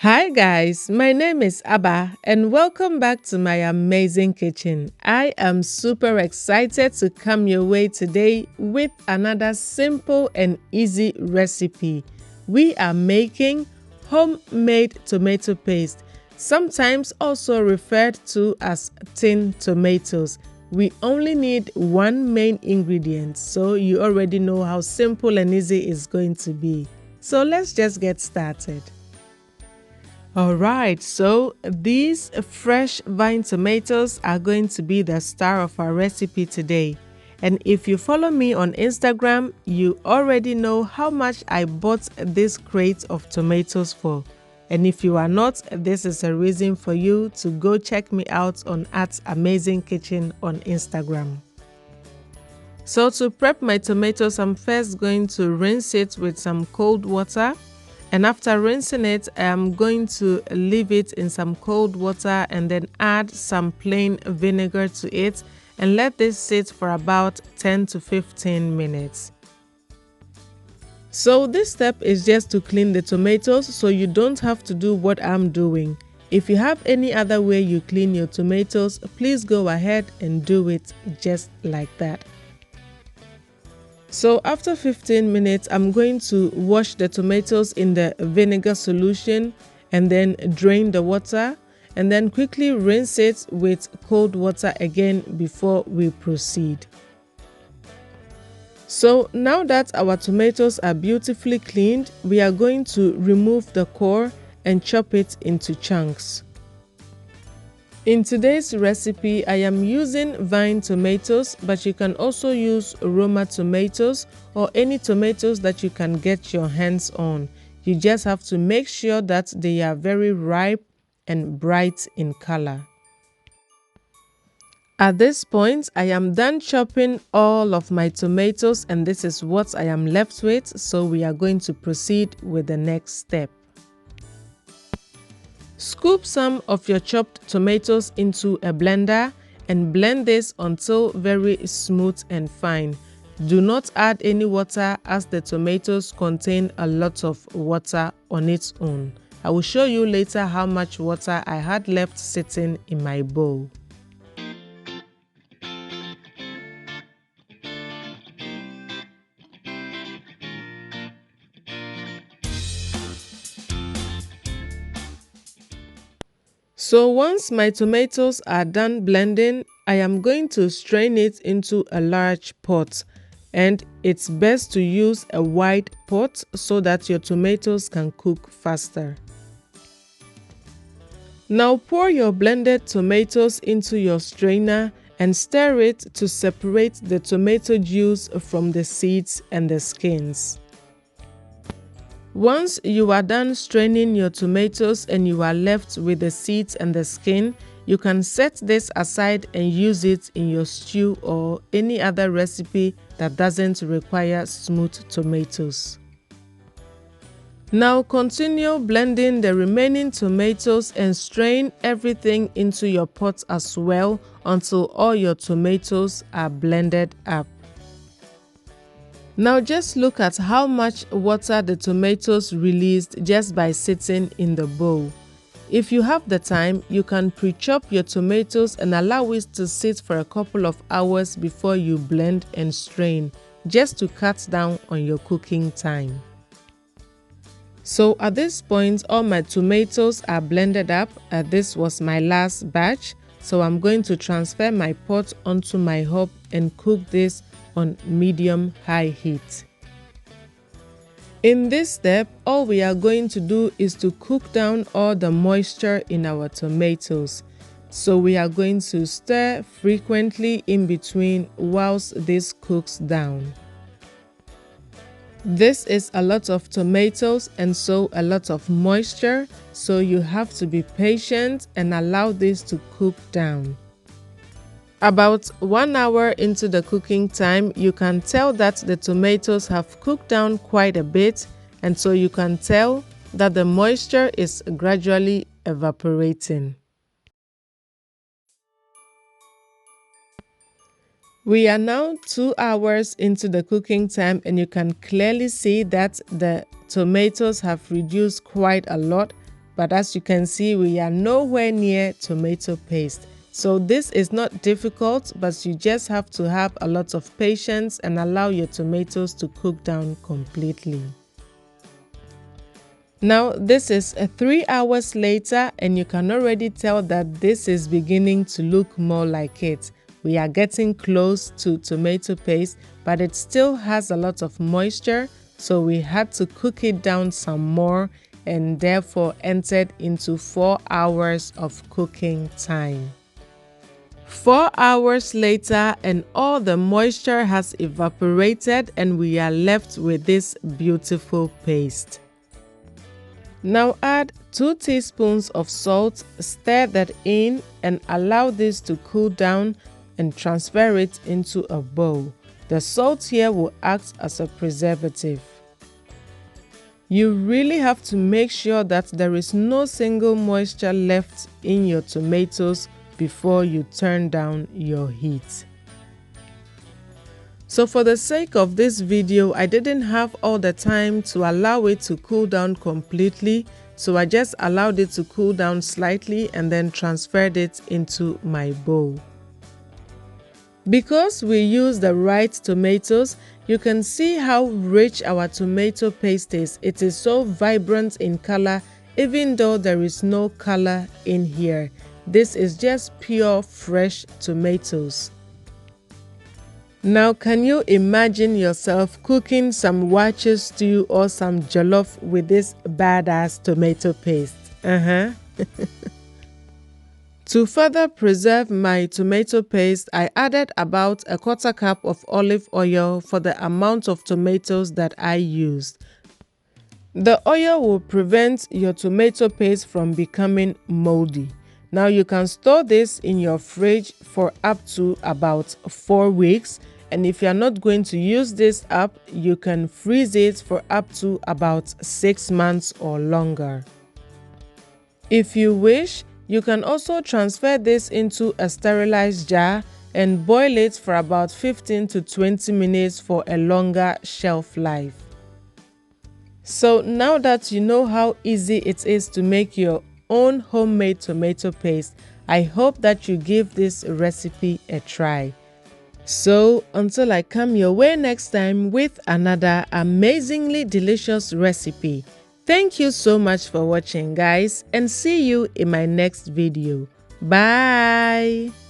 Hi guys, my name is Abba and welcome back to my amazing kitchen. I am super excited to come your way today with another simple and easy recipe. We are making homemade tomato paste, sometimes also referred to as tin tomatoes. We only need one main ingredient, so you already know how simple and easy it's going to be. So let's just get started. Alright, so these fresh vine tomatoes are going to be the star of our recipe today. And if you follow me on Instagram, you already know how much I bought this crate of tomatoes for. And if you are not, this is a reason for you to go check me out on @Amazin Kitchen on Instagram. So to prep my tomatoes, I'm first going to rinse it with some cold water. And after rinsing it, I'm going to leave it in some cold water and then add some plain vinegar to it and let this sit for about 10 to 15 minutes. So this step is just to clean the tomatoes, so you don't have to do what I'm doing. If you have any other way you clean your tomatoes, please go ahead and do it just like that. So after 15 minutes, I'm going to wash the tomatoes in the vinegar solution and then drain the water and then quickly rinse it with cold water again before we proceed. So now that our tomatoes are beautifully cleaned, we are going to remove the core and chop it into chunks. In today's recipe, I am using vine tomatoes, but you can also use Roma tomatoes or any tomatoes that you can get your hands on. You just have to make sure that they are very ripe and bright in color. At this point, I am done chopping all of my tomatoes and this is what I am left with, so we are going to proceed with the next step. Scoop some of your chopped tomatoes into a blender and blend this until very smooth and fine. Do not add any water as the tomatoes contain a lot of water on its own. I will show you later how much water I had left sitting in my bowl. So once my tomatoes are done blending, I am going to strain it into a large pot, and it's best to use a wide pot so that your tomatoes can cook faster. Now pour your blended tomatoes into your strainer and stir it to separate the tomato juice from the seeds and the skins. Once you are done straining your tomatoes and you are left with the seeds and the skin, you can set this aside and use it in your stew or any other recipe that doesn't require smooth tomatoes. Now continue blending the remaining tomatoes and strain everything into your pot as well until all your tomatoes are blended up. Now just look at how much water the tomatoes released just by sitting in the bowl. If you have the time, you can pre-chop your tomatoes and allow it to sit for a couple of hours before you blend and strain, just to cut down on your cooking time. So at this point, all my tomatoes are blended up. This was my last batch, so I'm going to transfer my pot onto my hob and cook this on medium-high heat. In this step, all we are going to do is to cook down all the moisture in our tomatoes. So we are going to stir frequently in between whilst this cooks down. This is a lot of tomatoes and so a lot of moisture, so you have to be patient and allow this to cook down. About 1 hour into the cooking time, you can tell that the tomatoes have cooked down quite a bit, and so you can tell that the moisture is gradually evaporating. We are now 2 hours into the cooking time and you can clearly see that the tomatoes have reduced quite a lot But as you can see, we are nowhere near tomato paste. So this is not difficult, but you just have to have a lot of patience and allow your tomatoes to cook down completely. Now this is 3 hours later, and you can already tell that this is beginning to look more like it. We are getting close to tomato paste, but it still has a lot of moisture, so we had to cook it down some more and therefore entered into 4 hours of cooking time. 4 hours later, and all the moisture has evaporated and we are left with this beautiful paste. Now add 2 teaspoons of salt, stir that in and allow this to cool down and transfer it into a bowl. The salt here will act as a preservative. You really have to make sure that there is no single moisture left in your tomatoes before you turn down your heat. So for the sake of this video, I didn't have all the time to allow it to cool down completely, so I just allowed it to cool down slightly and then transferred it into my bowl. Because we use the right tomatoes, you can see how rich our tomato paste is. It is so vibrant in color, even though there is no color in here. This is just pure fresh tomatoes. Now, can you imagine yourself cooking some wache stew or some jollof with this badass tomato paste? To further preserve my tomato paste, I added about a 1/4 cup of olive oil for the amount of tomatoes that I used. The oil will prevent your tomato paste from becoming moldy. Now you can store this in your fridge for up to about 4 weeks. And if you are not going to use this up, you can freeze it for up to about 6 months or longer. If you wish, you can also transfer this into a sterilized jar and boil it for about 15 to 20 minutes for a longer shelf life. So now that you know how easy it is to make your own homemade tomato paste, I hope that you give this recipe a try. So until I come your way next time with another amazingly delicious recipe, thank you so much for watching, guys, and see you in my next video. Bye!